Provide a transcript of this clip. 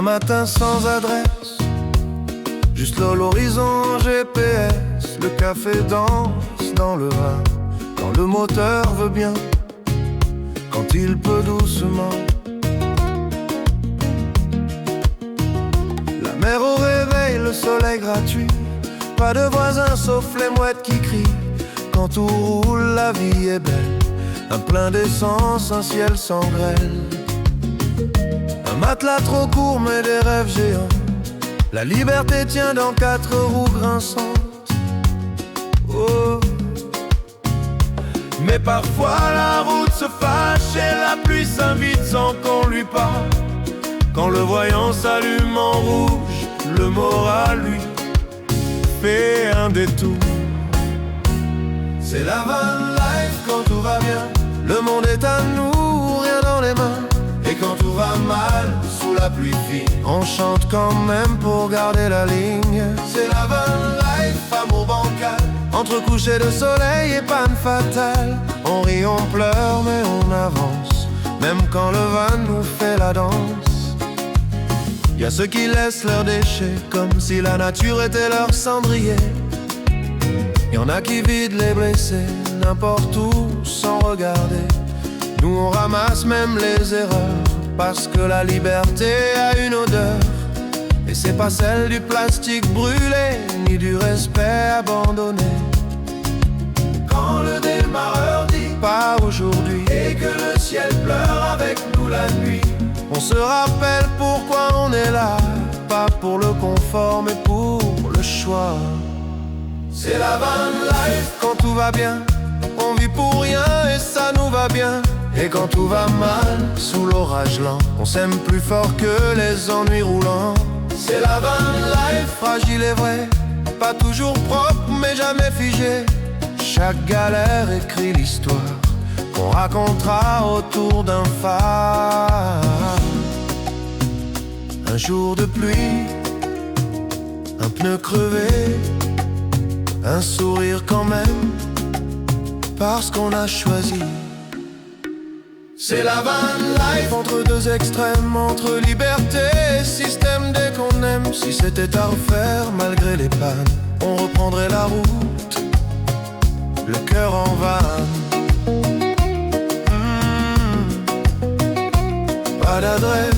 matin sans adresse, juste l'horizon GPS. Le café danse dans le vin, quand le moteur veut bien, quand il peut doucement. La mer au réveil, le soleil gratuit, pas de voisins sauf les mouettes qui crient. Quand tout roule, la vie est belle, un plein d'essence, un ciel sans grêle. Un matelas trop court mais des rêves géants, la liberté tient dans 4 roues grinçantes. Oh. Mais parfois la route se fâche et la pluie s'invite sans qu'on lui parle. Quand le voyant s'allume en rouge, le moral lui fait un détour. C'est la van life quand tout va bien, le monde est à nous, rien dans les mains. Et quand tout va mal, sous la pluie fine, on chante quand même pour garder la ligne. C'est la van life, amour bancal, entre coucher de soleil et panne fatale. On rit, on pleure, mais on avance, même quand le van nous fait la danse. Y'a ceux qui laissent leurs déchets, comme si la nature était leur cendrier. Y'en a qui vident les blessés, n'importe où, sans regarder. Nous on ramasse même les erreurs, parce que la liberté a une odeur. Et c'est pas celle du plastique brûlé, ni du respect abandonné. Quand le démarreur dit pas aujourd'hui, et que le ciel pleure avec nous la nuit, on se rappelle pourquoi on est là, pas pour le confort mais pour le choix. C'est la van life quand tout va bien, on vit pour rien et ça nous va bien. Et quand tout va mal, sous l'orage lent, on s'aime plus fort que les ennuis roulants. C'est la van life, fragile et vrai, pas toujours propre mais jamais figé. Chaque galère écrit l'histoire qu'on racontera autour d'un phare. Un jour de pluie, un pneu crevé, un sourire quand même, parce qu'on a choisi. C'est la van life, entre deux extrêmes, entre liberté et système. Dès qu'on aime, si c'était à refaire, malgré les pannes, on reprendrait la route, le cœur en vanne. Pas d'adresse,